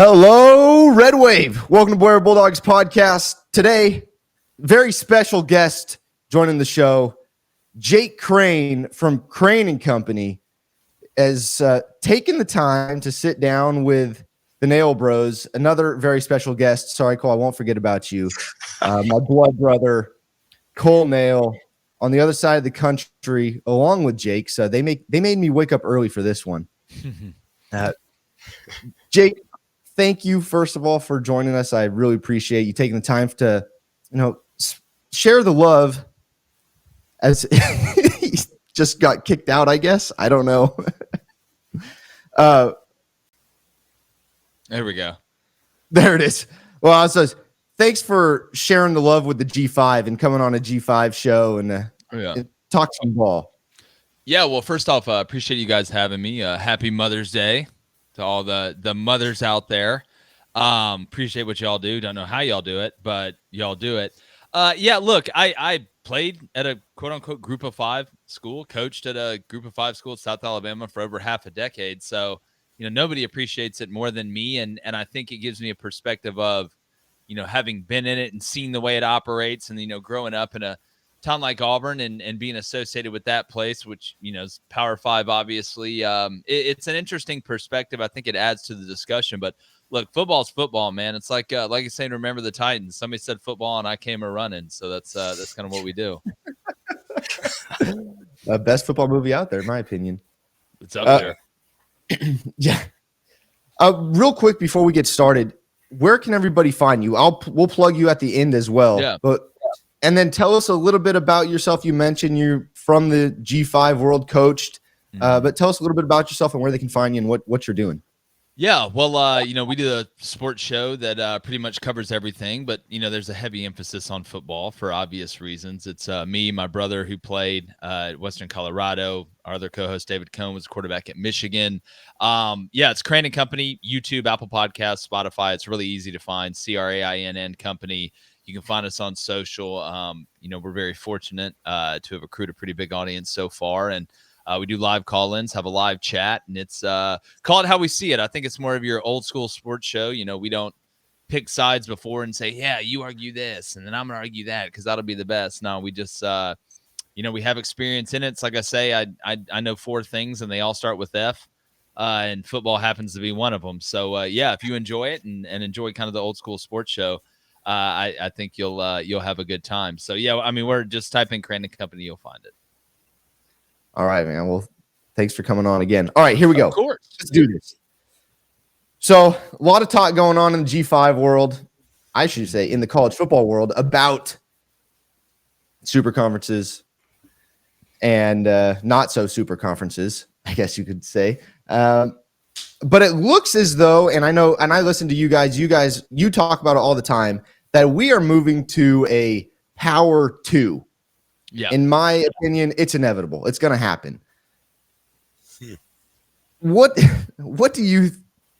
Hello, Red Wave. Welcome to Blair Bulldogs podcast. Today, very special guest joining the show, Jake Crain from Crain Company, has taken the time to sit down with the Nail Bros. Another very special guest. Sorry, Cole, I won't forget about you. My blood brother, Cole Nail, on the other side of the country, along with Jake. So they made me wake up early for this one. Jake, thank you, first of all, for joining us. I really appreciate you taking the time to, share the love as he just got kicked out, I guess. I don't know. There we go. There it is. Well, thanks for sharing the love with the G5 and coming on a G5 show and talk some ball. Yeah, well, first off, appreciate you guys having me. Happy Mother's Day to all the mothers out there. Appreciate what y'all do. Don't know how y'all do it, but y'all do it. Look, I played at a quote-unquote group of five school, coached at a group of five school at South Alabama for over half a decade. So, nobody appreciates it more than me. And I think it gives me a perspective of, having been in it and seen the way it operates and, growing up in a town like Auburn and being associated with that place, which, is Power Five, obviously. It's an interesting perspective. I think it adds to the discussion. But look, football's football, man. It's like I say, remember the Titans. Somebody said football and I came a running. So that's kind of what we do. Best football movie out there, in my opinion. It's up there. Yeah. Real quick before we get started, where can everybody find you? We'll plug you at the end as well. Yeah. And then tell us a little bit about yourself. You mentioned you're from the G5 world, coached, but tell us a little bit about yourself and where they can find you and what you're doing. Yeah, well, we do a sports show that pretty much covers everything, but, there's a heavy emphasis on football for obvious reasons. It's me, my brother who played at Western Colorado. Our other co-host, David Cohn, was quarterback at Michigan. It's Crain Company, YouTube, Apple Podcasts, Spotify. It's really easy to find, Crainn Company. You can find us on social. We're very fortunate to have accrued a pretty big audience so far, and we do live call-ins, have a live chat, and it's call it how we see it. I think it's more of your old school sports show. We don't pick sides before and say, yeah, you argue this, and then I'm going to argue that because that'll be the best. No, we just, we have experience in it. It's like I say, I know four things, and they all start with F, and football happens to be one of them. So, if you enjoy it and enjoy kind of the old school sports show, I think you'll have a good time. So, we're just type in Crain Company, you'll find it. All right, man. Well, thanks for coming on again. All right, here we go. Of course. Let's do this. So, a lot of talk going on in the G5 world, I should say, in the college football world, about super conferences and not so super conferences, I guess you could say. But it looks as though, and I listen to you guys, you talk about it all the time, that we are moving to a Power 2. Yeah. In my opinion, it's inevitable. It's going to happen. What do you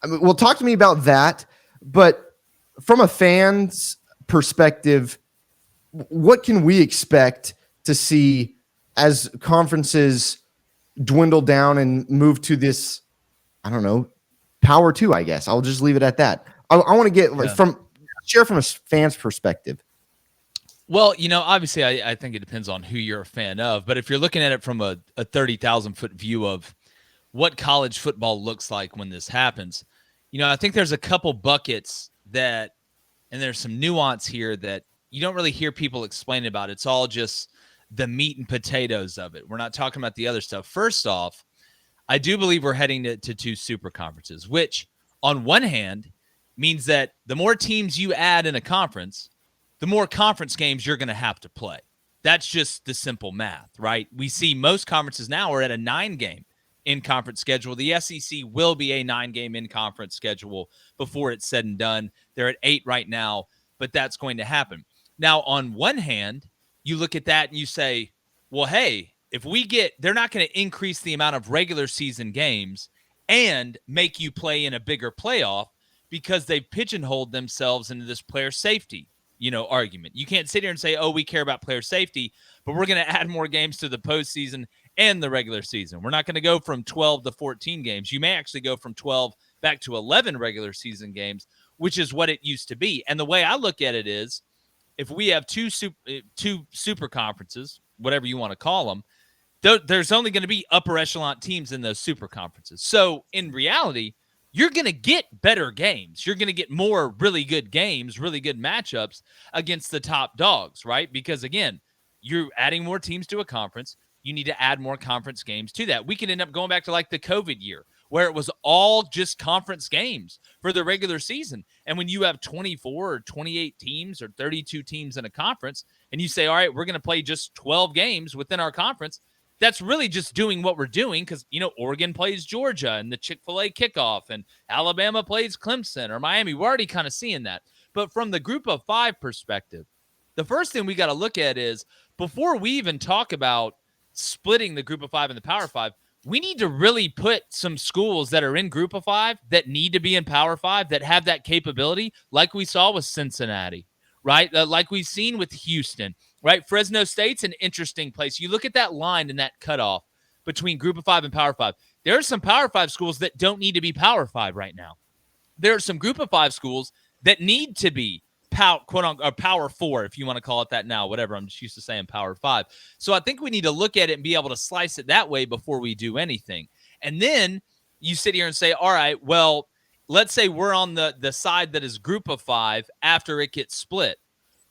well, talk to me about that, but from a fan's perspective, what can we expect to see as conferences dwindle down and move to this, I don't know, Power 2, I guess. I'll just leave it at that. I want to get share from a fan's perspective. Well, obviously, I think it depends on who you're a fan of. But if you're looking at it from a 30,000-foot view of what college football looks like when this happens, I think there's a couple buckets and there's some nuance here that you don't really hear people explain about. It's all just the meat and potatoes of it. We're not talking about the other stuff. First off, I do believe we're heading to two super conferences, which on one hand means that the more teams you add in a conference, the more conference games you're going to have to play. That's just the simple math, right? We see most conferences now are at a 9-game in-conference schedule. The SEC will be a 9-game in-conference schedule before it's said and done. They're at 8 right now, but that's going to happen. Now, on one hand, you look at that and you say, well, hey, they're not going to increase the amount of regular season games and make you play in a bigger playoff because they've pigeonholed themselves into this player safety argument. You can't sit here and say, oh, we care about player safety, but we're going to add more games to the postseason and the regular season. We're not going to go from 12 to 14 games. You may actually go from 12 back to 11 regular season games, which is what it used to be. And the way I look at it is, if we have two super conferences, whatever you want to call them, there's only going to be upper echelon teams in those super conferences. So in reality, you're going to get better games. You're going to get more really good games, really good matchups against the top dogs, right? Because again, you're adding more teams to a conference. You need to add more conference games to that. We can end up going back to like the COVID year, where it was all just conference games for the regular season. And when you have 24 or 28 teams or 32 teams in a conference, and you say, all right, we're going to play just 12 games within our conference, that's really just doing what we're doing because, Oregon plays Georgia and the Chick-fil-A kickoff, and Alabama plays Clemson or Miami. We're already kind of seeing that. But from the group of five perspective, the first thing we got to look at is, before we even talk about splitting the group of five and the Power Five, we need to really put some schools that are in group of five that need to be in Power Five, that have that capability, like we saw with Cincinnati, right? Like we've seen with Houston, right? Fresno State's an interesting place. You look at that line and that cutoff between group of five and Power Five. There are some Power Five schools that don't need to be Power Five right now. There are some group of five schools that need to be quote unquote, or Power Four, if you want to call it that now, whatever. I'm just used to saying Power Five. So I think we need to look at it and be able to slice it that way before we do anything. And then you sit here and say, all right, well, let's say we're on the side that is group of five after it gets split.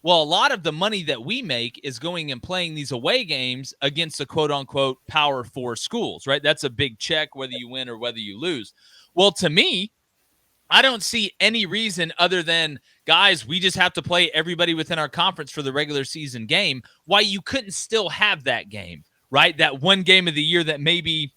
Well, a lot of the money that we make is going and playing these away games against the quote unquote Power Four schools, right? That's a big check, whether you win or whether you lose. Well, to me, I don't see any reason other than, guys, we just have to play everybody within our conference for the regular season game, why you couldn't still have that game, right? That one game of the year that may be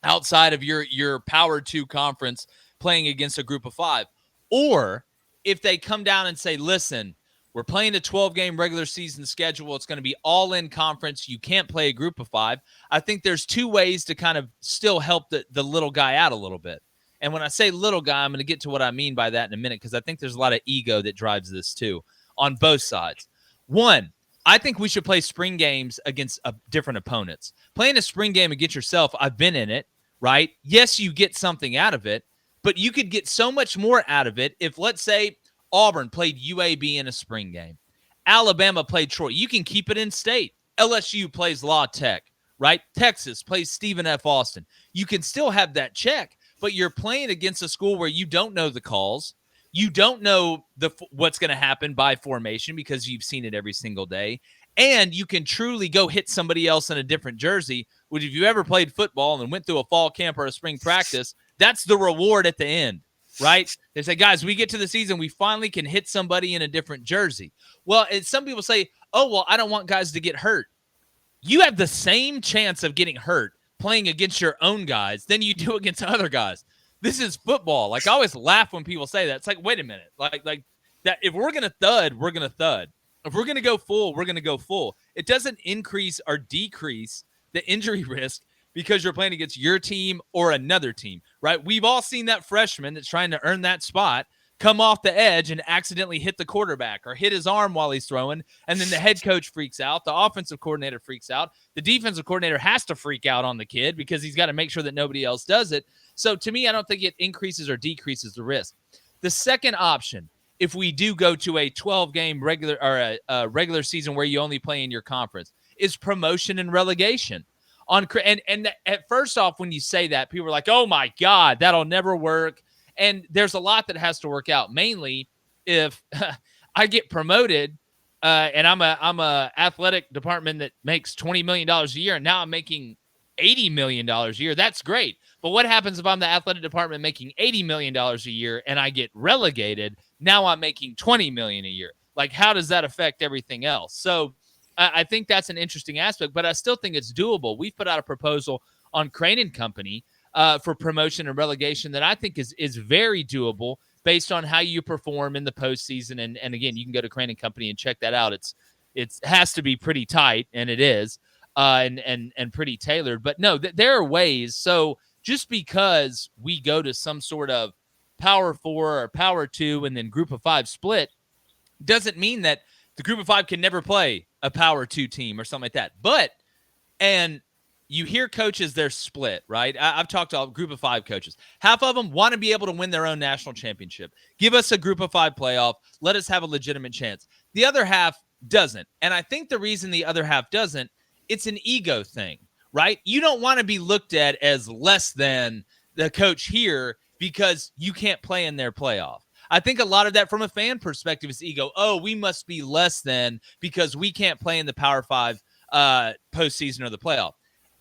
outside of your Power 2 conference playing against a group of five. Or if they come down and say, listen, we're playing a 12-game regular season schedule. It's going to be all in conference. You can't play a group of five. I think there's two ways to kind of still help the little guy out a little bit. And when I say little guy, I'm going to get to what I mean by that in a minute, because I think there's a lot of ego that drives this too on both sides. One, I think we should play spring games against different opponents. Playing a spring game against yourself, I've been in it, right? Yes, you get something out of it, but you could get so much more out of it if, let's say, Auburn played UAB in a spring game. Alabama played Troy. You can keep it in state. LSU plays La Tech, right? Texas plays Stephen F. Austin. You can still have that check, but you're playing against a school where you don't know the calls. You don't know what's going to happen by formation because you've seen it every single day. And you can truly go hit somebody else in a different jersey, which if you ever played football and went through a fall camp or a spring practice, that's the reward at the end, right? They say, guys, we get to the season, we finally can hit somebody in a different jersey. Well, and some people say, oh, well, I don't want guys to get hurt. You have the same chance of getting hurt playing against your own guys than you do against other guys. This is football. Like, I always laugh when people say that. It's like, wait a minute. Like that. If we're going to thud, we're going to thud. If we're going to go full, we're going to go full. It doesn't increase or decrease the injury risk because you're playing against your team or another team, right? We've all seen that freshman that's trying to earn that spot come off the edge and accidentally hit the quarterback or hit his arm while he's throwing, and then the head coach freaks out, the offensive coordinator freaks out, the defensive coordinator has to freak out on the kid because he's got to make sure that nobody else does it. So to me, I don't think it increases or decreases the risk. The second option, if we do go to a 12-game regular or a regular season where you only play in your conference, is promotion and relegation. And at first off, when you say that, people are like, oh my God, that'll never work. And there's a lot that has to work out. Mainly, if I get promoted and I'm a athletic department that makes $20 million a year, and now I'm making $80 million a year, that's great. But what happens if I'm the athletic department making $80 million a year and I get relegated? Now I'm making $20 million a year. Like, how does that affect everything else? So I think that's an interesting aspect, but I still think it's doable. We've put out a proposal on Crain Company for promotion and relegation that I think is very doable based on how you perform in the postseason. And again, you can go to Crain Company and check that out. It has to be pretty tight, and it is, and pretty tailored. But no, there are ways. So just because we go to some sort of Power 4 or Power 2 and then Group of 5 split doesn't mean that the Group of 5 can never play a Power 2 team or something like that. But, and you hear coaches, they're split, right? I've talked to a group of 5 coaches. Half of them want to be able to win their own national championship. Give us a group of 5 playoff. Let us have a legitimate chance. The other half doesn't. And I think the reason the other half doesn't, it's an ego thing, right? You don't want to be looked at as less than the coach here because you can't play in their playoff. I think a lot of that from a fan perspective is ego. Oh, we must be less than because we can't play in the Power 5 postseason or the playoff.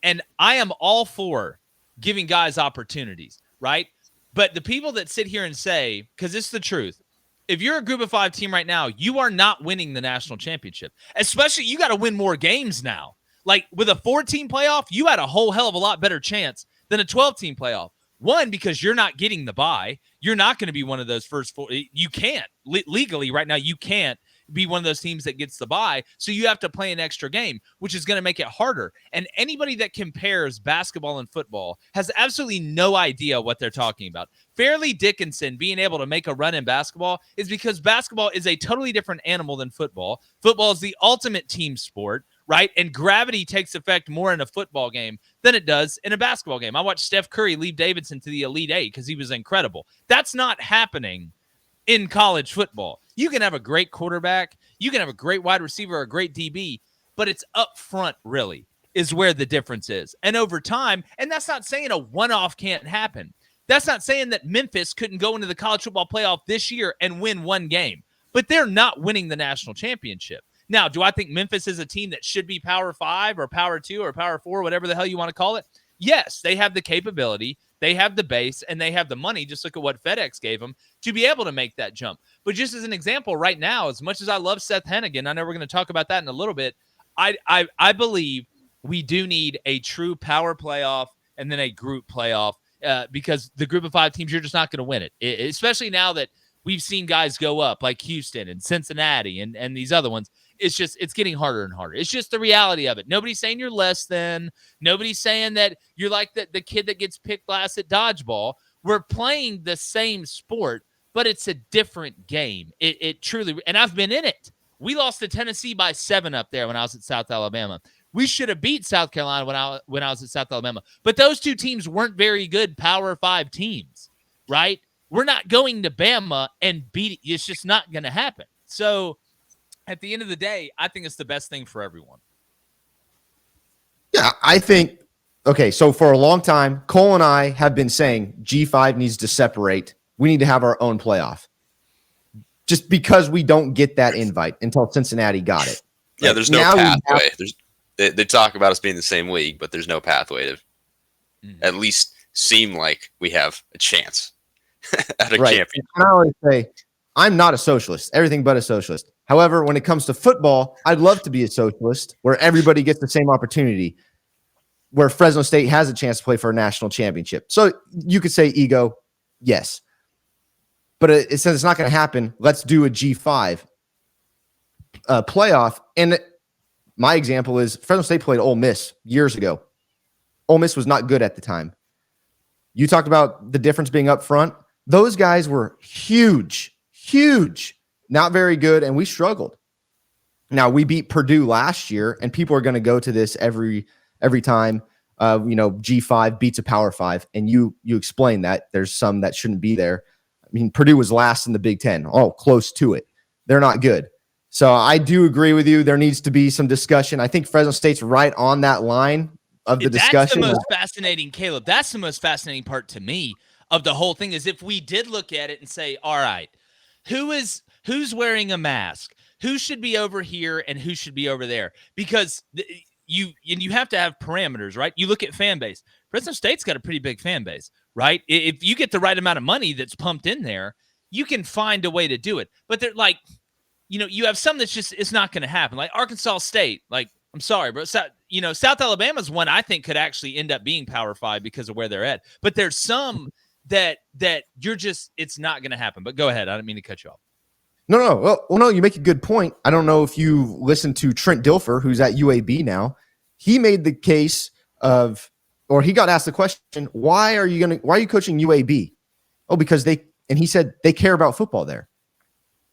And I am all for giving guys opportunities, right? But the people that sit here and say, because it's the truth, if you're a group of 5 team right now, you are not winning the national championship. Especially, you got to win more games now. Like with a 4-team playoff, you had a whole hell of a lot better chance than a 12-team playoff. One, because you're not getting the bye. You're not going to be one of those first 4. You can't. Legally, right now, you can't be one of those teams that gets the bye. So you have to play an extra game, which is going to make it harder. And anybody that compares basketball and football has absolutely no idea what they're talking about. Fairleigh Dickinson being able to make a run in basketball is because basketball is a totally different animal than football. Football is the ultimate team sport, right? And gravity takes effect more in a football game than it does in a basketball game. I watched Steph Curry lead Davidson to the Elite Eight because he was incredible. That's not happening in college football. You can have a great quarterback, you can have a great wide receiver or a great DB, but it's up front really is where the difference is. And over time, and that's not saying a one-off can't happen. That's not saying that Memphis couldn't go into the college football playoff this year and win one game, but they're not winning the national championship. Now, do I think Memphis is a team that should be Power 5 or Power 2 or Power 4, whatever the hell you want to call it? Yes, they have the capability, they have the base, and they have the money. Just look at what FedEx gave them to be able to make that jump. But just as an example, right now, as much as I love Seth Hennigan, I know we're going to talk about that in a little bit, I believe we do need a true power playoff and then a group playoff because the group of 5 teams, you're just not going to win it, especially now that we've seen guys go up like Houston and Cincinnati and these other ones. It's getting harder and harder. It's just the reality of it. Nobody's saying you're less than. Nobody's saying that you're like the kid that gets picked last at dodgeball. We're playing the same sport, but it's a different game. It truly, and I've been in it. We lost to Tennessee by 7 up there when I was at South Alabama. We should have beat South Carolina when I was at South Alabama. But those 2 teams weren't very good Power 5 teams, right? We're not going to Bama and beat it. It's just not going to happen. So at the end of the day, I think it's the best thing for everyone. Yeah, I think, okay, so for a long time, Cole and I have been saying G5 needs to separate. We need to have our own playoff. Just because we don't get that invite until Cincinnati got it. Yeah, there's no pathway. They talk about us being the same league, but there's no pathway to at least seem like we have a chance at a championship. And I always say, I'm not a socialist, everything but a socialist. However, when it comes to football, I'd love to be a socialist where everybody gets the same opportunity, where Fresno State has a chance to play for a national championship. So you could say ego, yes. But it says it's not going to happen. Let's do a G5 playoff. And my example is Fresno State played Ole Miss years ago. Ole Miss was not good at the time. You talked about the difference being up front. Those guys were huge, not very good, and we struggled. Now, we beat Purdue last year, and people are going to go to this every time, G5 beats a Power 5, and you explain that. There's some that shouldn't be there. I mean, Purdue was last in the Big Ten. Oh, close to it. They're not good. So I do agree with you. There needs to be some discussion. I think Fresno State's right on that line of the discussion. That's the most fascinating, Caleb. That's the most fascinating part to me of the whole thing is if we did look at it and say, all right, who's wearing a mask? Who should be over here and who should be over there? Because you have to have parameters, right? You look at fan base. Fresno State's got a pretty big fan base, right? If you get the right amount of money that's pumped in there, you can find a way to do it. But they're like, you have some that's just, it's not going to happen. Like Arkansas State, like, I'm sorry, bro. South Alabama's one I think could actually end up being Power 5 because of where they're at. But there's some that you're just, it's not going to happen. But go ahead. I didn't mean to cut you off. No. Well, no, you make a good point. I don't know if you listened to Trent Dilfer, who's at UAB now. He made the case he got asked the question, why are you coaching UAB? Oh, because he said they care about football there.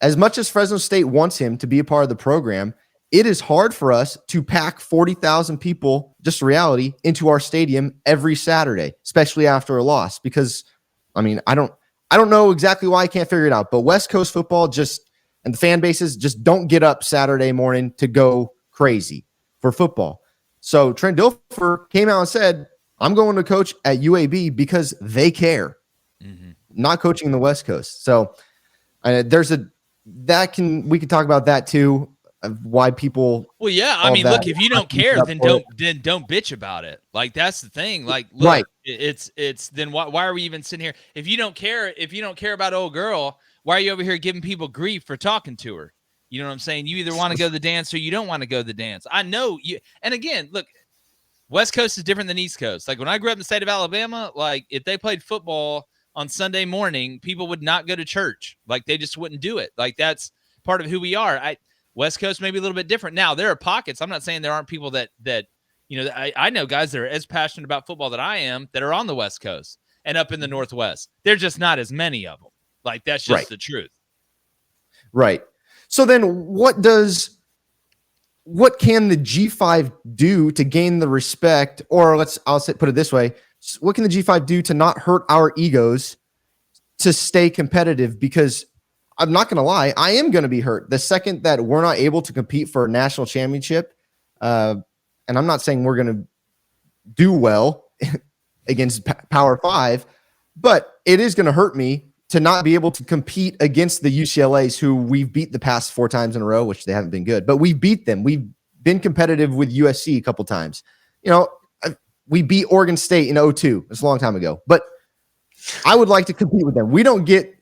As much as Fresno State wants him to be a part of the program, it is hard for us to pack 40,000 people, just reality, into our stadium every Saturday, especially after a loss. Because, I mean, I don't know exactly why. I can't figure it out. But West Coast football and the fan bases just don't get up Saturday morning to go crazy for football. So Trent Dilfer came out and said, I'm going to coach at UAB because they care, not coaching the West Coast. So we can talk about that too. Of why people. Well, yeah. I mean, look, if you don't care, then don't bitch about it. Like, that's the thing. Like, look, right. It's then why are we even sitting here? If you don't care about old girl, why are you over here giving people grief for talking to her? You know what I'm saying? You either want to go to the dance or you don't want to go to the dance. I know you. And again, look, West Coast is different than East Coast. Like, when I grew up in the state of Alabama, like, if they played football on Sunday morning, people would not go to church. Like, they just wouldn't do it. Like, that's part of who we are. West Coast may be a little bit different. Now, there are pockets. I'm not saying there aren't people that I know guys that are as passionate about football that I am that are on the West Coast and up in the Northwest. They're just not as many of them. Like, that's just the truth. Right. So then what can the G5 do to gain the respect? Or put it this way. What can the G5 do to not hurt our egos to stay competitive? Because I'm not going to lie, I am going to be hurt the second that we're not able to compete for a national championship. And I'm not saying we're going to do well against Power 5, but it is going to hurt me to not be able to compete against the UCLAs who we've beat the past 4 times in a row, which they haven't been good, but we beat them. We've been competitive with USC a couple times. We beat Oregon State in 2002. It's a long time ago, but I would like to compete with them. We wouldn't get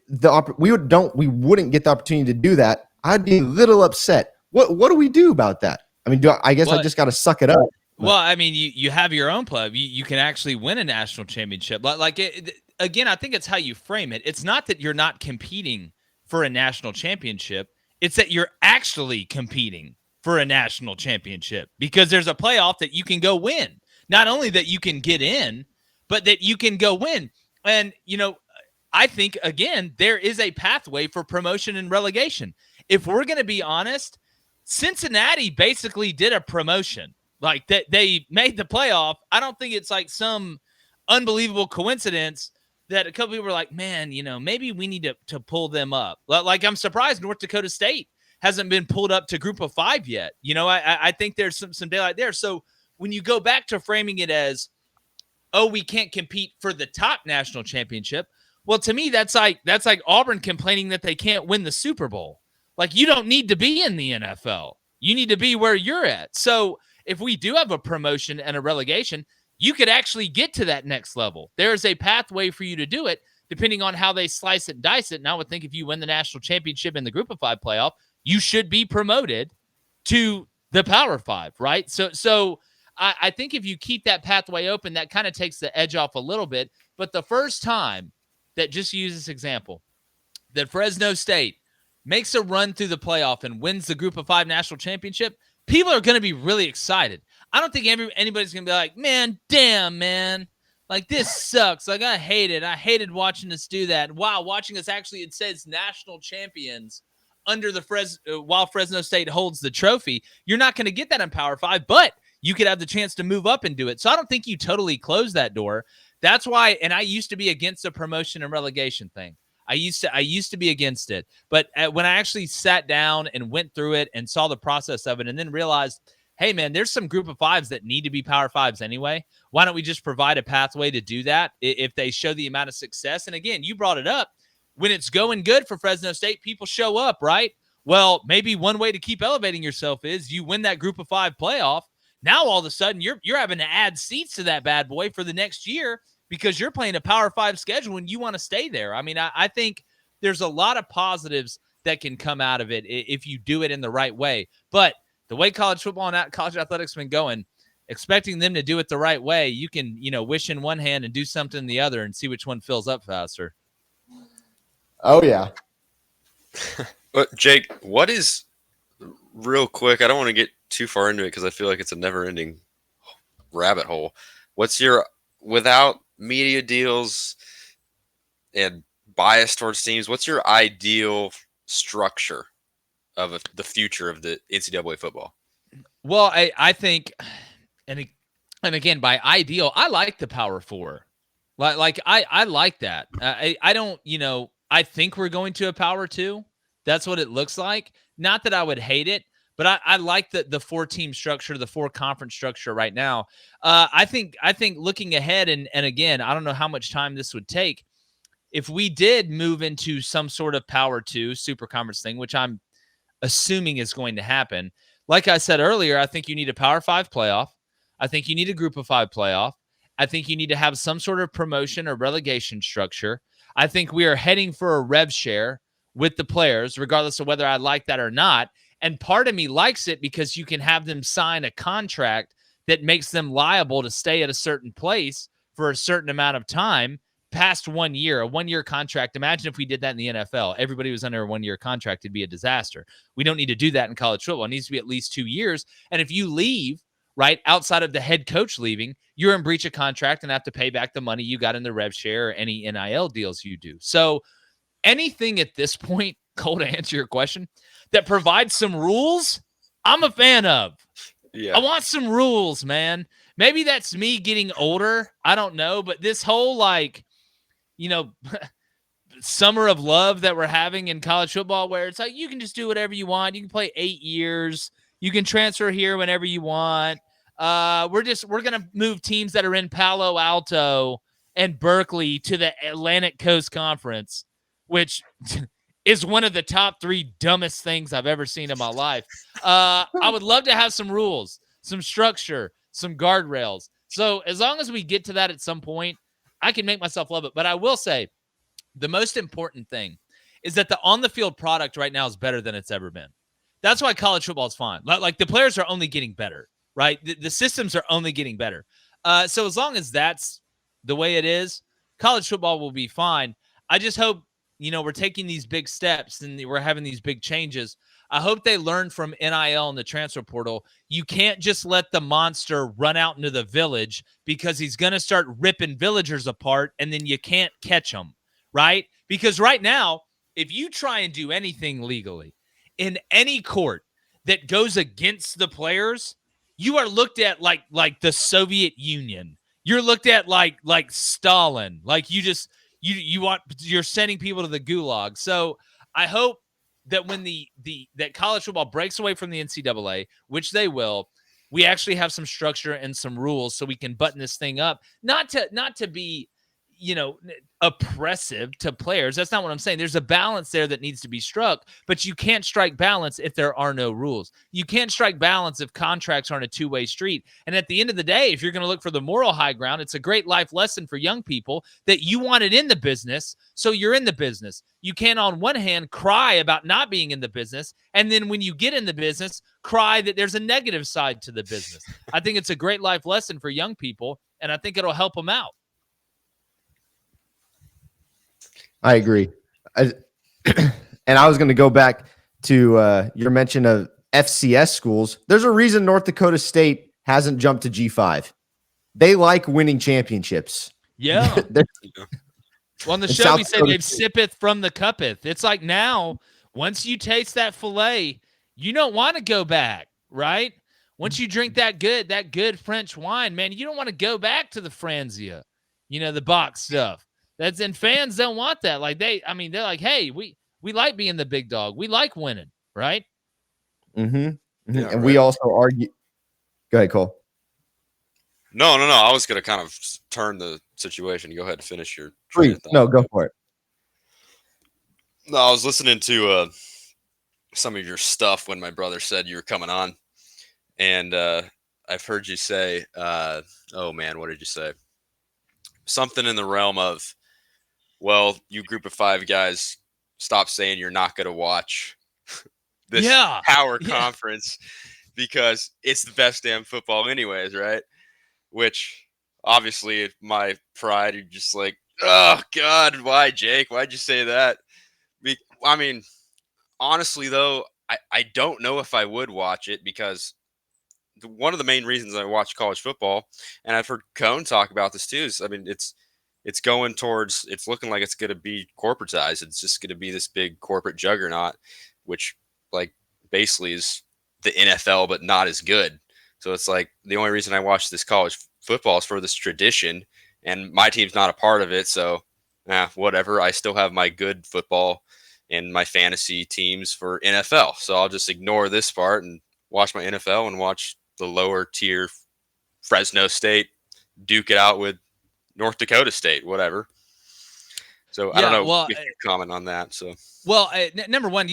the opportunity to do that. I'd be a little upset. What do we do about that? I mean, I just got to suck it up. Well, I mean, you have your own club. You can actually win a national championship. Again, I think it's how you frame it. It's not that you're not competing for a national championship. It's that you're actually competing for a national championship because there's a playoff that you can go win. Not only that you can get in, but that you can go win. And, I think, again, there is a pathway for promotion and relegation. If we're going to be honest, Cincinnati basically did a promotion. Like, that they made the playoff. I don't think it's like some unbelievable coincidence that a couple people were like, man, maybe we need to pull them up. Like, I'm surprised North Dakota State hasn't been pulled up to Group of 5 yet. I think there's some daylight there. So when you go back to framing it as, oh, we can't compete for the top national championship, well, to me, that's like Auburn complaining that they can't win the Super Bowl. Like, you don't need to be in the NFL. You need to be where you're at. So if we do have a promotion and a relegation, you could actually get to that next level. There is a pathway for you to do it, depending on how they slice it and dice it. And I would think if you win the national championship in the Group of 5 playoff, you should be promoted to the Power 5, right? So I think if you keep that pathway open, that kind of takes the edge off a little bit. But the first time that, just use this example, that Fresno State makes a run through the playoff and wins the Group of 5 national championship, people are going to be really excited. I don't think anybody's going to be like, man, damn, man. Like, this sucks. Like, I hate it. I hated watching us do that. Wow, watching us actually, it says national champions under the while Fresno State holds the trophy. You're not going to get that in Power 5, but you could have the chance to move up and do it. So I don't think you totally close that door. That's why, and I used to be against the promotion and relegation thing. I used to be against it. But when I actually sat down and went through it and saw the process of it and then realized, hey, man, there's some Group of 5s that need to be Power 5s anyway. Why don't we just provide a pathway to do that if they show the amount of success? And again, you brought it up. When it's going good for Fresno State, people show up, right? Well, maybe one way to keep elevating yourself is you win that Group of 5 playoff. Now, all of a sudden, you're having to add seats to that bad boy for the next year because you're playing a Power 5 schedule and you want to stay there. I mean, I think there's a lot of positives that can come out of it if you do it in the right way. But the way college football and college athletics have been going, expecting them to do it the right way, you can, wish in one hand and do something in the other and see which one fills up faster. Oh, yeah. Jake, what is, real quick, I don't want to get too far into it because I feel like it's a never-ending rabbit hole. Without media deals and bias towards teams, what's your ideal structure of the future of the NCAA football? Well, I think, and and again, by ideal, I like the Power Four. Like I like that. I don't, I think we're going to a Power Two. That's what it looks like. Not that I would hate it, but I like the 4-team structure, the 4-conference structure right now. I think looking ahead, and again, I don't know how much time this would take. If we did move into some sort of Power Two super conference thing, which I'm assuming is going to happen. Like I said earlier, I think you need a Power Five playoff. I think you need a Group of Five playoff. I think you need to have some sort of promotion or relegation structure. I think we are heading for a rev share with the players, regardless of whether I like that or not. And part of me likes it because you can have them sign a contract that makes them liable to stay at a certain place for a certain amount of time past 1 year, a 1-year contract. Imagine if we did that in the NFL. Everybody was under a 1-year contract. It'd be a disaster. We don't need to do that in college football. It needs to be at least 2 years. And if you leave, right, outside of the head coach leaving, you're in breach of contract and have to pay back the money you got in the rev share or any NIL deals you do. So anything at this point, Cole, to answer your question, that provides some rules, I'm a fan of. Yeah. I want some rules, man. Maybe that's me getting older. I don't know. But this whole, summer of love that we're having in college football, where it's like you can just do whatever you want. You can play 8 years. You can transfer here whenever you want. We're gonna move teams that are in Palo Alto and Berkeley to the Atlantic Coast Conference, which is one of the top 3 dumbest things I've ever seen in my life. I would love to have some rules, some structure, some guardrails. So as long as we get to that at some point, I can make myself love it. But I will say, the most important thing is that the on-the-field product right now is better than it's ever been. That's why college football is fun. Like the players are only getting better, right? The systems are only getting better. So as long as that's the way it is, college football will be fine. I just hope, we're taking these big steps and we're having these big changes. I hope they learn from NIL and the transfer portal. You can't just let the monster run out into the village because he's going to start ripping villagers apart and then you can't catch them. Right? Because right now, if you try and do anything legally in any court that goes against the players, you are looked at like the Soviet Union. You're looked at like Stalin. Like you're sending people to the gulag. So I hope that when that college football breaks away from the NCAA, which they will, we actually have some structure and some rules so we can button this thing up. Not to be, oppressive to players. That's not what I'm saying. There's a balance there that needs to be struck, but you can't strike balance if there are no rules. You can't strike balance if contracts aren't a two-way street. And at the end of the day, if you're going to look for the moral high ground, it's a great life lesson for young people that you want it in the business, so you're in the business. You can't, on one hand, cry about not being in the business, and then when you get in the business, cry that there's a negative side to the business. I think it's a great life lesson for young people, and I think it'll help them out. I agree. And I was going to go back to your mention of FCS schools. There's a reason North Dakota State hasn't jumped to G5. They like winning championships. Yeah. Well, on the show, we say they've sippeth from the cuppeth. It's like now, once you taste that filet, you don't want to go back, right? Once you drink that good French wine, man, you don't want to go back to the Franzia, the box stuff. And fans don't want that. Like they're like, hey, we like being the big dog. We like winning, right? Mm-hmm. Mm-hmm. Yeah, and right. We also argue. Go ahead, Cole. No. I was going to kind of turn the situation. Go ahead and finish your. No, go for it. No, I was listening to some of your stuff when my brother said you were coming on, and I've heard you say, "Oh man, what did you say?" Something in the realm of, well, you group of 5 guys, stop saying you're not going to watch this power conference because it's the best damn football anyways, right? Which, obviously, my pride, you're just like, oh, God, why, Jake? Why'd you say that? I mean, honestly, though, I don't know if I would watch it because one of the main reasons I watch college football, and I've heard Cone talk about this too, is, I mean, it's going towards, it's looking like it's going to be corporatized. It's just going to be this big corporate juggernaut, which like basically is the NFL, but not as good. So it's like the only reason I watch this college football is for this tradition, and my team's not a part of it. So whatever. I still have my good football and my fantasy teams for NFL. So I'll just ignore this part and watch my NFL and watch the lower tier Fresno State duke it out with North Dakota State, whatever. So I don't know if you comment on that. So, number one,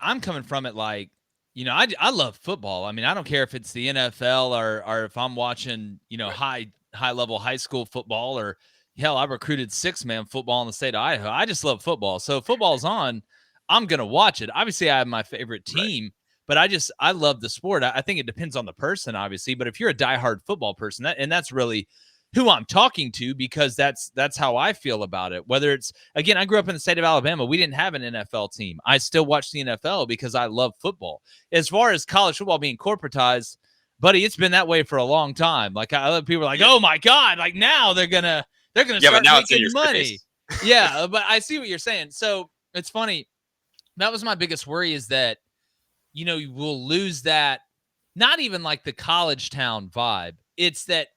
I'm coming from it like, I love football. I mean, I don't care if it's the NFL or if I'm watching, high level high school football, or hell, I recruited 6-man football in the state of Idaho. I just love football. So if football's on, I'm going to watch it. Obviously I have my favorite team, but I love the sport. I think it depends on the person, obviously, but if you're a diehard football person, that's really who I'm talking to, because that's how I feel about it. Whether it's, again, I grew up in the state of Alabama. We didn't have an NFL team. I still watch the NFL because I love football. As far as college football being corporatized, buddy, it's been that way for a long time. Like, people are like, oh my God, like now they're gonna start making money. Yeah, but I see what you're saying. So it's funny. That was my biggest worry, is that, you will lose that, not even like the college town vibe. It's that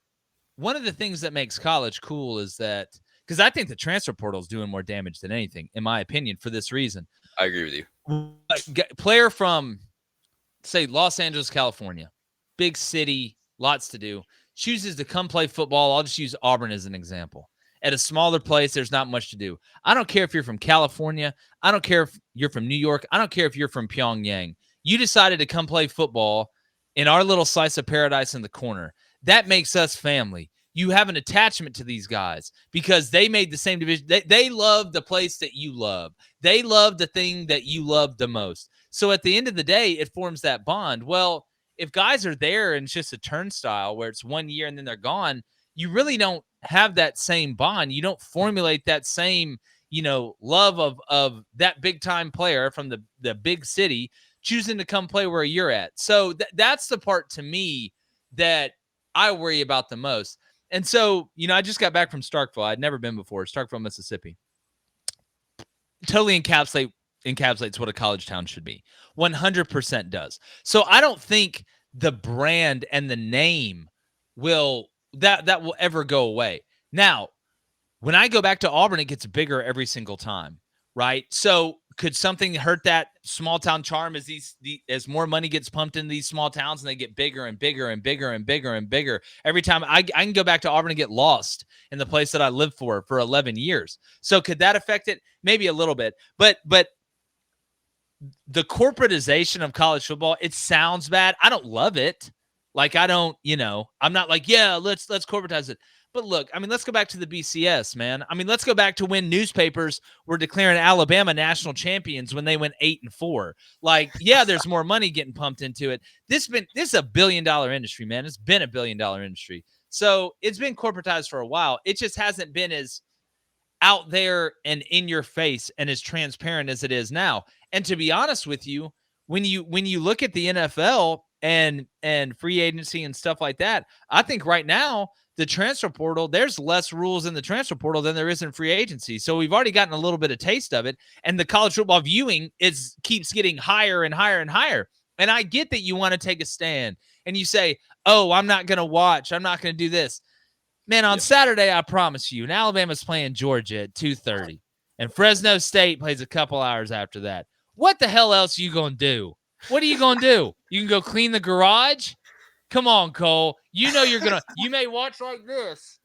one of the things that makes college cool is that, because I think the transfer portal is doing more damage than anything, in my opinion, for this reason. I agree with you. A player from, say, Los Angeles, California, big city, lots to do, chooses to come play football. I'll just use Auburn as an example. At a smaller place, there's not much to do. I don't care if you're from California. I don't care if you're from New York. I don't care if you're from Pyongyang. You decided to come play football in our little slice of paradise in the corner. That makes us family. You have an attachment to these guys because they made the same division. They love the place that you love. They love the thing that you love the most. So at the end of the day, it forms that bond. Well, if guys are there and it's just a turnstile where it's 1 year and then they're gone, you really don't have that same bond. You don't formulate that same, love of that big time player from the big city choosing to come play where you're at. So that's the part to me that I worry about the most. And so, I just got back from Starkville. I'd never been before. Starkville, Mississippi. Totally encapsulates what a college town should be. 100% does. So I don't think the brand and the name will ever go away. Now, when I go back to Auburn, it gets bigger every single time, right? So could something hurt that small town charm as more money gets pumped into these small towns and they get bigger and bigger and bigger and bigger and bigger? Every time I can go back to Auburn and get lost in the place that I lived for 11 years. So could that affect it? Maybe a little bit, but the corporatization of college football, it sounds bad. I don't love it. Like, I don't, I'm not like, yeah, let's corporatize it. But look, I mean, let's go back to the BCS, man. I mean, let's go back to when newspapers were declaring Alabama national champions when they went 8-4. Like, yeah, there's more money getting pumped into it. This is a $1 billion industry, man. It's been a $1 billion industry. So it's been corporatized for a while. It just hasn't been as out there and in your face and as transparent as it is now. And to be honest with you, when you look at the NFL and free agency and stuff like that, I think right now the transfer portal, there's less rules in the transfer portal than there is in free agency. So we've already gotten a little bit of taste of it, and the college football viewing keeps getting higher and higher and higher. And I get that you want to take a stand and you say, oh, I'm not going to watch. I'm not going to do this. Man, on Saturday, I promise you, and Alabama's playing Georgia at 2:30, and Fresno State plays a couple hours after that. What the hell else are you going to do? What are you going to do? You can go clean the garage? Come on, Cole. You may watch like this.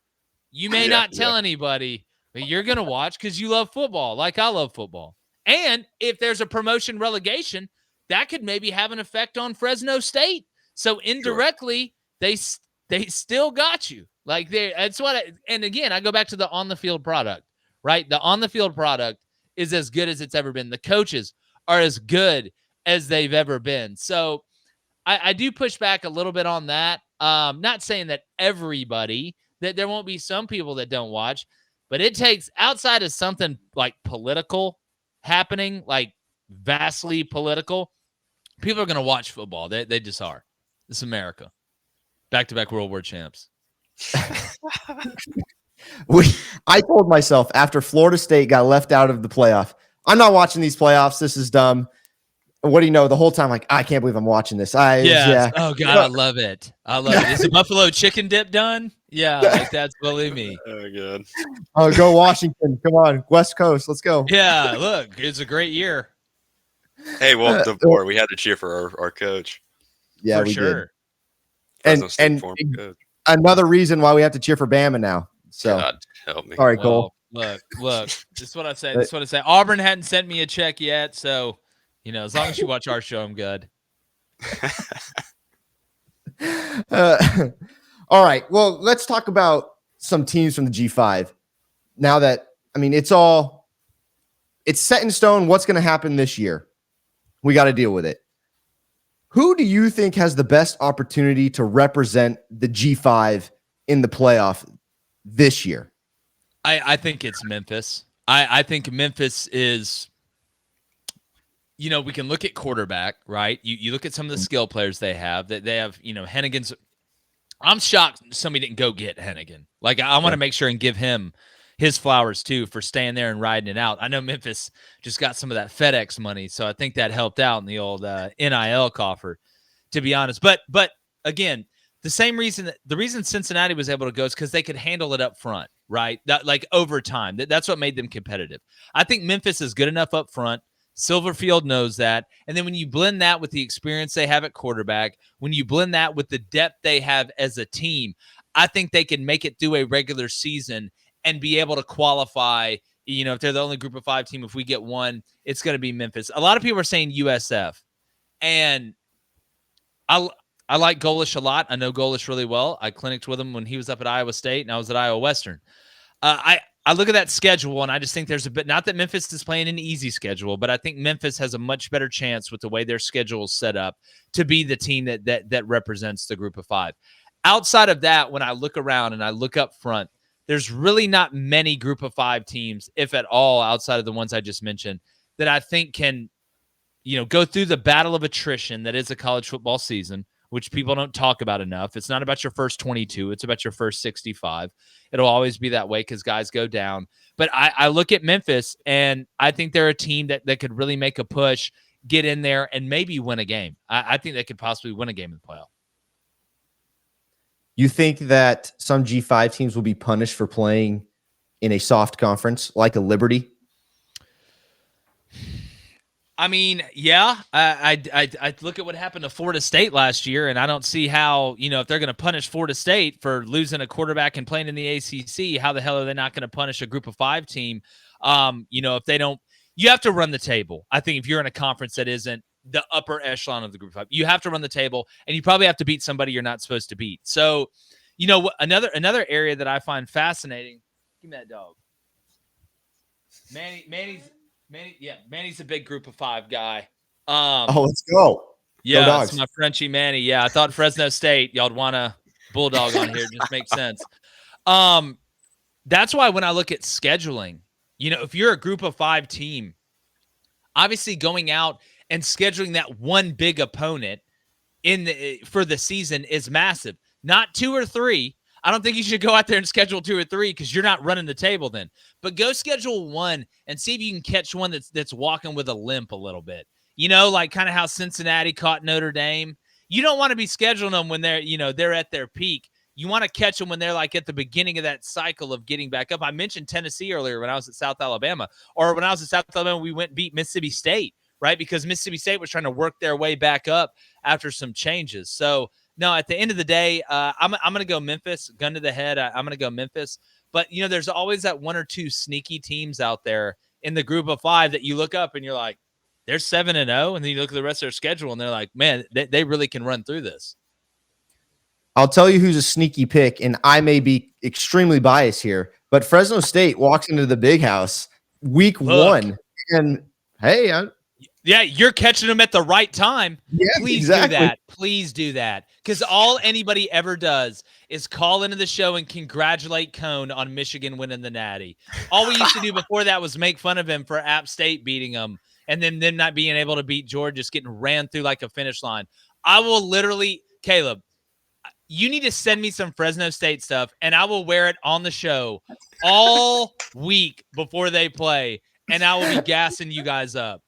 You may not tell anybody, but you're going to watch because you love football like I love football. And if there's a promotion relegation, that could maybe have an effect on Fresno State. So indirectly, they still got you. Like, that's and again, I go back to the on-the-field product, right? The on-the-field product is as good as it's ever been. The coaches are as good as they've ever been. So I do push back a little bit on that. Not saying that everybody, that there won't be some people that don't watch, but it takes, outside of something like political happening, like vastly political, people are going to watch football. They just are. It's America. Back-to-back World War champs. I told myself after Florida State got left out of the playoff, I'm not watching these playoffs. This is dumb. what do you know? The whole time, like, I can't believe I'm watching this. Yeah. Oh God, I love it. I love it. Is the buffalo chicken dip done? Yeah, like that's believe me. Oh god. Oh, go Washington! Come on, West Coast, let's go. Yeah, look, it's a great year. Hey, welcome to board. We had to cheer for our coach. Yeah, for we sure. did. Fresno State And former coach. another reason why we have to cheer for Bama now. So, God help me. all right, Cole. Look. This is what I say. This is what I say. Auburn hadn't sent me a check yet, so as long as you watch our show, I'm good. All right. Well, let's talk about some teams from the G5. Now that, it's set in stone what's going to happen this year. We got to deal with it. Who do you think has the best opportunity to represent the G5 in the playoff this year? I think it's Memphis. I think Memphis is, we can look at quarterback, right? You look at some of the skill players they have. That they have, Hennigan's. I'm shocked somebody didn't go get Hennigan. Like, I want to make sure and give him his flowers too for staying there and riding it out. I know Memphis just got some of that FedEx money, so I think that helped out in the old NIL coffer, to be honest. But again, the reason Cincinnati was able to go is because they could handle it up front, right? That, like, over time. That's what made them competitive. I think Memphis is good enough up front. Silverfield knows that. And then when you blend that with the experience they have at quarterback, when you blend that with the depth they have as a team, I think they can make it through a regular season and be able to qualify. If they're the only group of 5 team, if we get one, it's going to be Memphis. A lot of people are saying USF. And I like Golish a lot. I know Golish really well. I clinicked with him when he was up at Iowa State and I was at Iowa Western. I look at that schedule and I just think there's a bit, not that Memphis is playing an easy schedule, but I think Memphis has a much better chance with the way their schedule is set up to be the team that represents the group of 5. Outside of that, when I look around and I look up front, there's really not many group of 5 teams, if at all, outside of the ones I just mentioned, that I think can, go through the battle of attrition that is a college football season, which people don't talk about enough. It's not about your first 22. It's about your first 65. It'll always be that way because guys go down. But I look at Memphis, and I think they're a team that could really make a push, get in there, and maybe win a game. I think they could possibly win a game in the playoff. You think that some G5 teams will be punished for playing in a soft conference like a Liberty? Yeah, I look at what happened to Florida State last year, and I don't see how, if they're going to punish Florida State for losing a quarterback and playing in the ACC, how the hell are they not going to punish a group of 5 team? If they don't, you have to run the table. I think if you're in a conference that isn't the upper echelon of the group of 5, you have to run the table, and you probably have to beat somebody you're not supposed to beat. So, another area that I find fascinating. Give me that dog. Manny's a big group of 5 guy. Let's go. Yeah, go it's my Frenchie Manny. Yeah, I thought Fresno State, y'all'd want a Bulldog on here. It just makes sense. That's why when I look at scheduling, if you're a group of 5 team, obviously going out and scheduling that one big opponent for the season is massive. Not 2 or 3. I don't think you should go out there and schedule 2 or 3 because you're not running the table then. But go schedule 1 and see if you can catch one that's walking with a limp a little bit. Like kind of how Cincinnati caught Notre Dame. You don't want to be scheduling them when they're at their peak. You want to catch them when they're like at the beginning of that cycle of getting back up. I mentioned Tennessee earlier when I was at South Alabama. Or when I was at South Alabama, we went and beat Mississippi State, right? Because Mississippi State was trying to work their way back up after some changes. So, no, at the end of the day, I'm going to go Memphis. Gun to the head, I'm going to go Memphis. But, there's always that 1 or 2 sneaky teams out there in the group of 5 that you look up and you're like, they're 7-0. And then you look at the rest of their schedule and they're like, man, they really can run through this. I'll tell you who's a sneaky pick, and I may be extremely biased here, but Fresno State walks into the big house week 1. And, hey, yeah, you're catching them at the right time. Yeah, Please exactly. do that. Please do that. Because all anybody ever does is call into the show and congratulate Cone on Michigan winning the Natty. All we used to do before that was make fun of him for App State beating them and then them not being able to beat Georgia, just getting ran through like a finish line. I will literally, Caleb, you need to send me some Fresno State stuff, and I will wear it on the show all week before they play, and I will be gassing you guys up.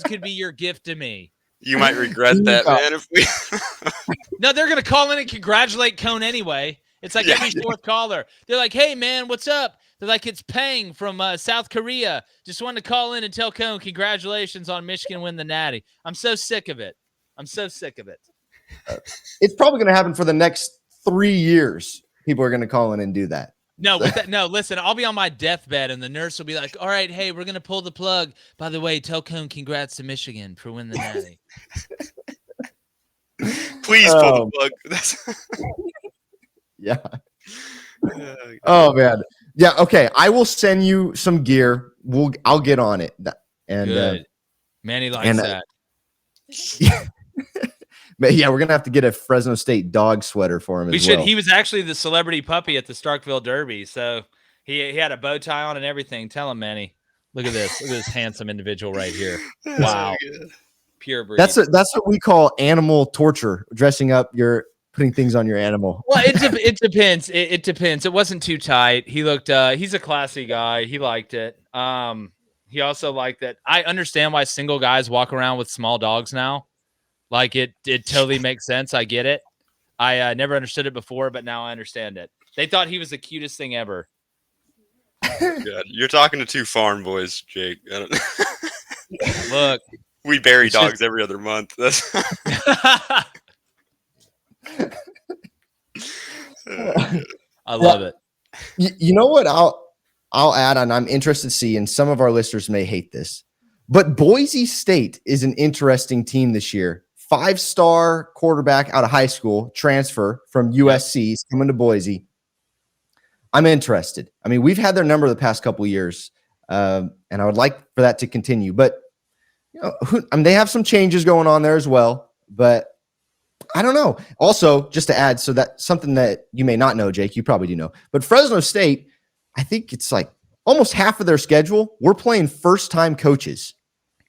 could be your gift to me. You might regret that, man. If we No, they're going to call in and congratulate Cone anyway. It's like every fourth caller. They're like, hey, man, what's up? They're like, it's Peng from South Korea. Just wanted to call in and tell Cone congratulations on Michigan win the Natty. I'm so sick of it. It's probably going to happen for the next 3 years. People are going to call in and do that. No, listen, I'll be on my deathbed and the nurse will be like, all right, hey, we're going to pull the plug. By the way, tell Cone congrats to Michigan for winning the Natty. Please pull the plug. Yeah. Oh, man. Yeah, okay. I will send you some gear. I'll get on it. And good. Manny likes that. Yeah, we're gonna have to get a Fresno State dog sweater for him. He was actually the celebrity puppy at the Starkville Derby, so he had a bow tie on and everything. Tell him, Manny. Look at this. Look at this handsome individual right here. Wow, pure breed. That's what we call animal torture. Dressing up, putting things on your animal. Well, it depends. It depends. It wasn't too tight. He looked. He's a classy guy. He liked it. He also liked that. I understand why single guys walk around with small dogs now. Like it totally makes sense. I get it. I never understood it before, but now I understand it. They thought he was the cutest thing ever. God, you're talking to two farm boys, Jake. Look, we bury dogs every other month. That's I love it. You know what? I'll add on. I'm interested to see, and some of our listeners may hate this, but Boise State is an interesting team this year. 5-star quarterback out of high school, transfer from USC, coming to Boise. I'm interested. I mean, we've had their number the past couple of years, and I would like for that to continue. But they have some changes going on there as well. But I don't know. Also, just to add, so that something that you may not know, Jake, you probably do know. But Fresno State, I think it's like almost half of their schedule. We're playing first-time coaches.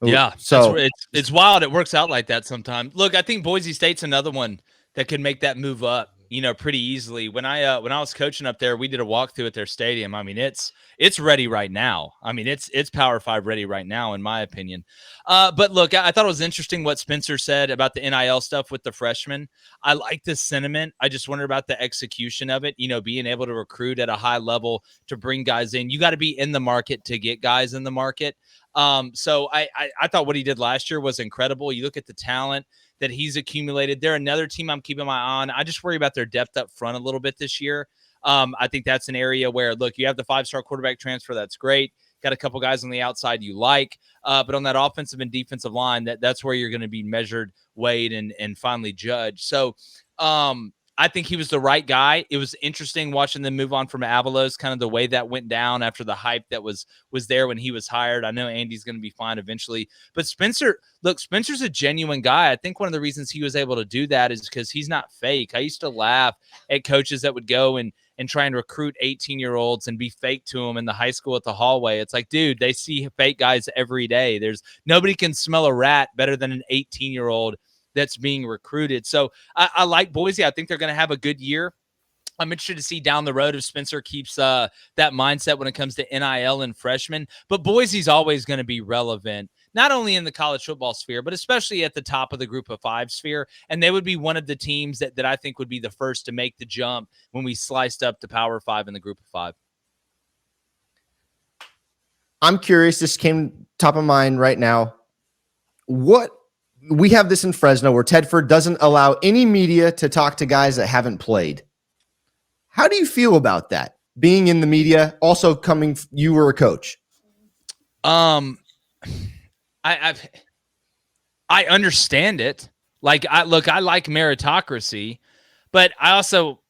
Yeah, so it's wild. It works out like that sometimes. Look, I think Boise State's another one that could make that move up, pretty easily. When I was coaching up there, we did a walkthrough at their stadium. I mean, it's ready right now. I mean, it's Power 5 ready right now, in my opinion. But look, I thought it was interesting what Spencer said about the NIL stuff with the freshmen. I like this sentiment. I just wonder about the execution of it. Being able to recruit at a high level to bring guys in. You got to be in the market to get guys in the market. So I thought what he did last year was incredible. You look at the talent that he's accumulated. They're another team I'm keeping my eye on. I just worry about their depth up front a little bit this year. I think that's an area where, look, you have the 5-star quarterback transfer. That's great. Got a couple guys on the outside you like. But on that offensive and defensive line, that's where you're going to be measured, weighed, and finally judged. So I think he was the right guy. It was interesting watching them move on from Avalos, kind of the way that went down after the hype that was there when he was hired. I know Andy's going to be fine eventually. But Spencer's a genuine guy. I think one of the reasons he was able to do that is because he's not fake. I used to laugh at coaches that would go and try and recruit 18-year-olds and be fake to them in the high school at the hallway. It's like, dude, they see fake guys every day. Nobody can smell a rat better than an 18-year-old that's being recruited. So I like Boise. I think they're going to have a good year. I'm interested to see down the road if Spencer keeps that mindset when it comes to NIL and freshmen. But Boise's always going to be relevant, not only in the college football sphere, but especially at the top of the group of 5 sphere. And they would be one of the teams that I think would be the first to make the jump when we sliced up the Power 5 in the group of 5. I'm curious. This came top of mind right now. We have this in Fresno where Tedford doesn't allow any media to talk to guys that haven't played. How do you feel about that? Being in the media, also you were a coach. I understand it. Like I like meritocracy, but I also,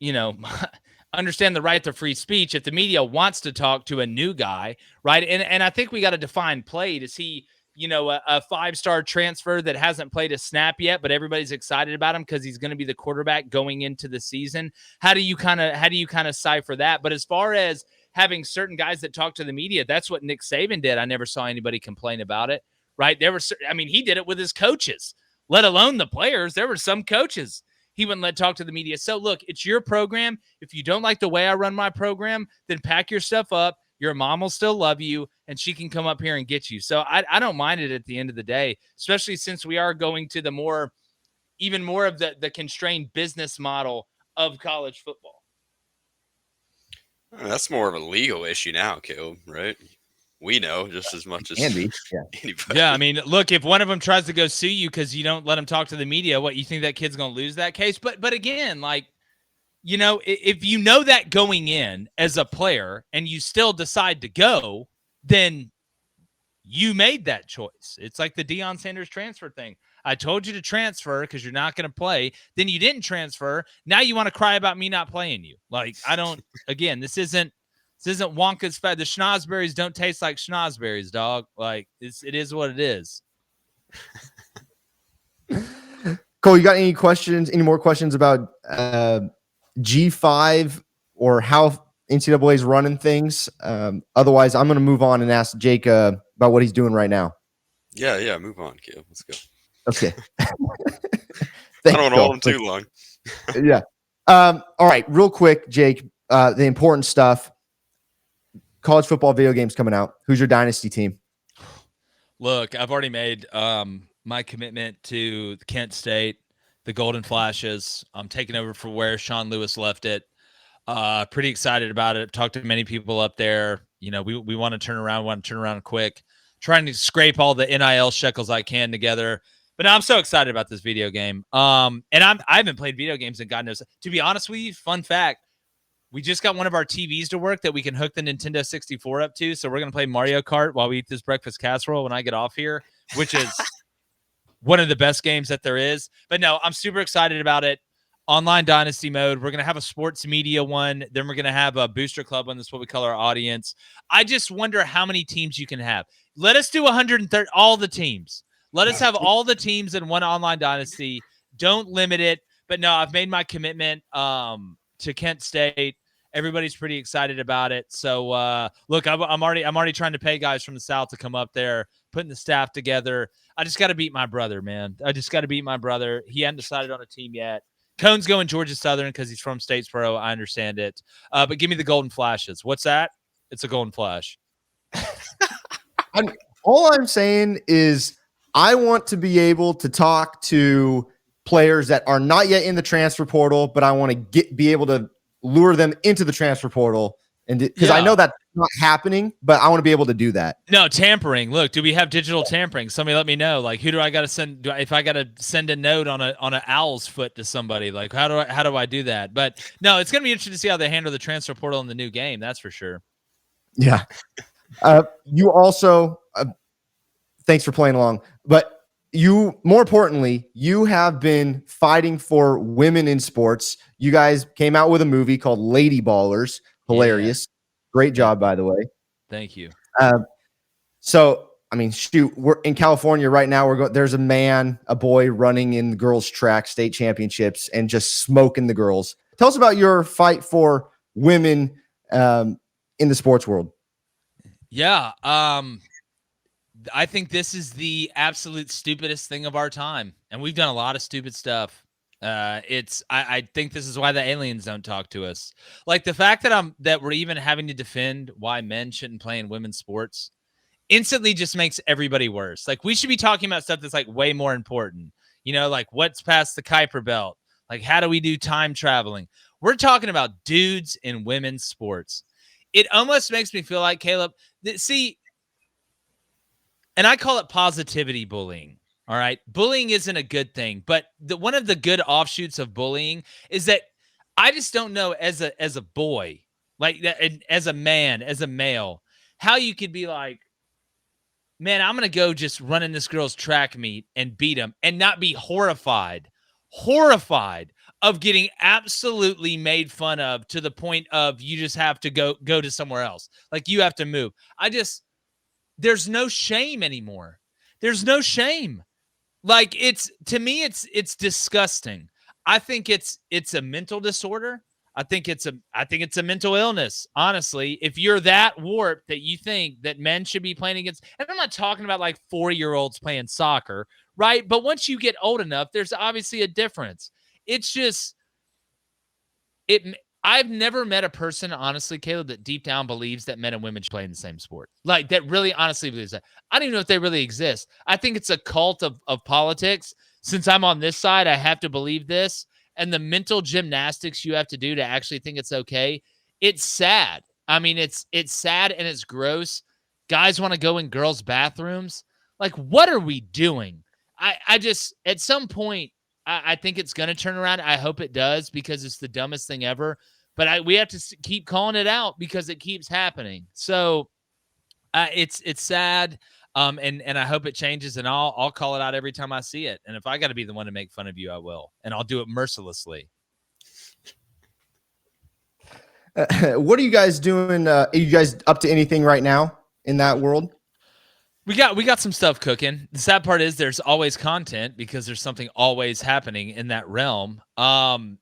understand the right to free speech. If the media wants to talk to a new guy, right? And I think we got to define played. Is he, a 5-star transfer that hasn't played a snap yet, but everybody's excited about him because he's going to be the quarterback going into the season? How do you kind of cipher that? But as far as having certain guys that talk to the media, that's what Nick Saban did. I never saw anybody complain about it, right? He did it with his coaches, let alone the players. There were some coaches he wouldn't let talk to the media. So look, it's your program. If you don't like the way I run my program, then pack your stuff up. Your mom will still love you, and she can come up here and get you. So I don't mind it at the end of the day, especially since we are going to the even more of the constrained business model of college football. That's more of a legal issue now, Caleb, right? We know just as much as Andy. anybody. Yeah, I mean, look, if one of them tries to go sue you because you don't let them talk to the media, what, you think that kid's going to lose that case? But again, like, you know, if you know that going in as a player and you still decide to go, then you made that choice. It's like the Deion Sanders transfer thing. I told you to transfer because you're not going to play. Then you didn't transfer. Now you want to cry about me not playing you. Like, I don't, again, this isn't Wonka's fat. The schnozberries don't taste like schnozberries, dog. Like, it is what it is. Cole, you got any more questions about G5 or how NCAA is running things? Otherwise, I'm going to move on and ask Jake about what he's doing right now. Yeah, move on, Caleb. Let's go. Okay. I don't want to hold him too long. Yeah. All right, real quick, Jake, the important stuff. College football video games coming out. Who's your dynasty team? Look, I've already made my commitment to Kent State, the Golden Flashes. I'm taking over for where Sean Lewis left it. Pretty excited about it. I've talked to many people up there. You know, we want to turn around quick. Trying to scrape all the NIL shekels I can together. But now I'm so excited about this video game. And I haven't played video games in God knows. To be honest with you, fun fact, we just got one of our TVs to work that we can hook the Nintendo 64 up to. So we're going to play Mario Kart while we eat this breakfast casserole when I get off here, which is one of the best games that there is. But no, I'm super excited about it. Online Dynasty mode. We're going to have a sports media one. Then we're going to have a booster club one. That's what we call our audience. I just wonder how many teams you can have. Let us do 130, all the teams. Let us have all the teams in one Online Dynasty. Don't limit it. But no, I've made my commitment to Kent State. Everybody's pretty excited about it. So look, I'm already trying to pay guys from the South to come up there, putting the staff together. I just got to beat my brother, man. I just got to beat my brother. He hadn't decided on a team yet. Cone's going Georgia Southern because he's from Statesboro. I understand it. But give me the Golden Flashes. What's that? It's a Golden Flash. All I'm saying is I want to be able to talk to players that are not yet in the transfer portal, but I want to be able to lure them into the transfer portal. And because I know that's not happening, but I want to be able to do that. No, tampering. Look, do we have digital tampering? Somebody let me know. Like, who do I got to send? If I got to send a note on an owl's foot to somebody, like, how do I do that? But no, it's going to be interesting to see how they handle the transfer portal in the new game. That's for sure. Yeah. You also, thanks for playing along, but more importantly, you have been fighting for women in sports. You guys came out with a movie called Lady Ballers. Hilarious. Yeah. Great job, by the way. Thank you. So, I mean, shoot, we're in California right now. There's a boy running in the girls' track state championships and just smoking the girls. Tell us about your fight for women in the sports world. Yeah. I think this is the absolute stupidest thing of our time. And we've done a lot of stupid stuff. I think this is why the aliens don't talk to us. Like the fact that we're even having to defend why men shouldn't play in women's sports instantly just makes everybody worse. Like we should be talking about stuff that's like way more important. You know, like what's past the Kuiper belt? Like how do we do time traveling? We're talking about dudes in women's sports. It almost makes me feel like, Caleb, see, and I call it positivity bullying. All right. Bullying isn't a good thing, but one of the good offshoots of bullying is that I just don't know as a boy, like as a man, as a male, how you could be like, man, I'm going to go just run in this girl's track meet and beat him and not be horrified of getting absolutely made fun of to the point of you just have to go to somewhere else. Like you have to move. There's no shame anymore. There's no shame. Like to me, it's disgusting. I think it's a mental disorder. I think it's a mental illness. Honestly, if you're that warped that you think that men should be playing against, and I'm not talking about like 4-year-olds playing soccer, right? But once you get old enough, there's obviously a difference. It's just I've never met a person, honestly, Caleb, that deep down believes that men and women should play in the same sport. Like that really honestly believes that. I don't even know if they really exist. I think it's a cult of politics. Since I'm on this side, I have to believe this. And the mental gymnastics you have to do to actually think it's okay. It's sad. I mean, it's sad and it's gross. Guys want to go in girls' bathrooms. Like, what are we doing? I just, at some point, I think it's going to turn around. I hope it does because it's the dumbest thing ever. But we have to keep calling it out because it keeps happening. So it's sad, and I hope it changes. And I'll call it out every time I see it. And if I got to be the one to make fun of you, I will, and I'll do it mercilessly. What are you guys doing? Are you guys up to anything right now in that world? We got some stuff cooking. The sad part is there's always content because there's something always happening in that realm. Some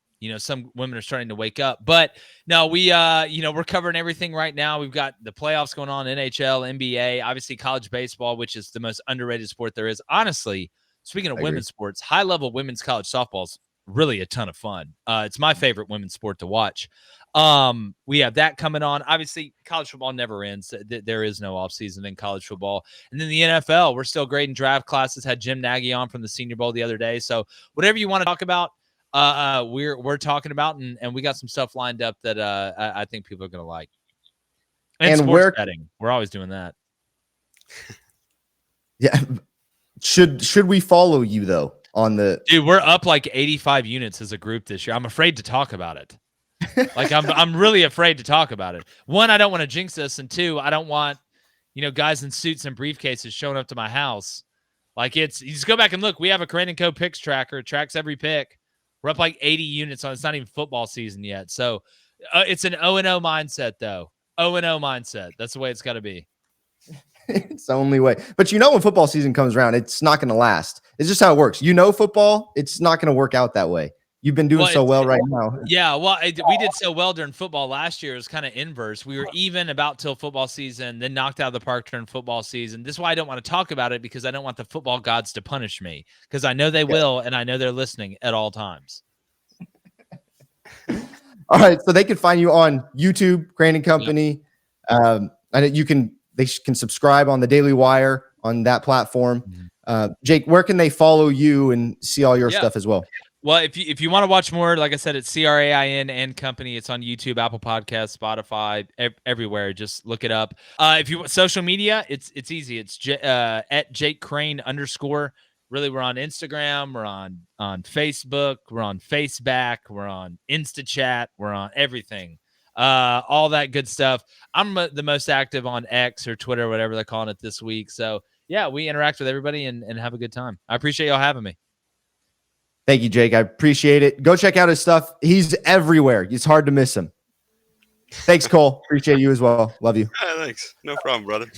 women are starting to wake up, but no, we're covering everything right now. We've got the playoffs going on, NHL, NBA, obviously college baseball, which is the most underrated sport there is. Honestly, speaking of women's sports, high level women's college softball is really a ton of fun. It's my favorite women's sport to watch. We have that coming on. Obviously, college football never ends. There is no off season in college football. And then the NFL, we're still grading draft classes. Had Jim Nagy on from the Senior Bowl the other day. So whatever you want to talk about, we're talking about, and we got some stuff lined up that I think people are gonna like. And sports betting, we're always doing that. Yeah. Should we follow you though on the dude? We're up like 85 units as a group this year. I'm afraid to talk about it. Like I'm really afraid to talk about it. One, I don't want to jinx us, and two, I don't want guys in suits and briefcases showing up to my house. Like you just go back and look. We have a Crain Co picks tracker. It tracks every pick. We're up like 80 units on. It's not even football season yet, so it's an 0-0 mindset though. 0-0 mindset. That's the way it's got to be. It's the only way. But when football season comes around, it's not going to last. It's just how it works. Football, it's not going to work out that way. You've been doing so well right now. Yeah, well, we did so well during football last year. It was kind of inverse. We were even about till football season, then knocked out of the park during football season. This is why I don't want to talk about it, because I don't want the football gods to punish me, because I know they will, and I know they're listening at all times. All right, so they can find you on YouTube, Crain Company. Yep. And they can subscribe on the Daily Wire on that platform. Mm-hmm. Jake, where can they follow you and see all your stuff as well? Well, if you want to watch more, like I said, it's CRAIN and Company. It's on YouTube, Apple Podcasts, Spotify, everywhere. Just look it up. If you want social media, it's easy. It's at Jake Crain _ Really, we're on Instagram, we're on Facebook, we're on Faceback, we're on InstaChat, we're on everything. All that good stuff. I'm the most active on X or Twitter, whatever they're calling it this week. So yeah, we interact with everybody and have a good time. I appreciate y'all having me. Thank you, Jake. I appreciate it. Go check out his stuff. He's everywhere. It's hard to miss him. Thanks, Cole. Appreciate you as well. Love you. Thanks. No problem, brother.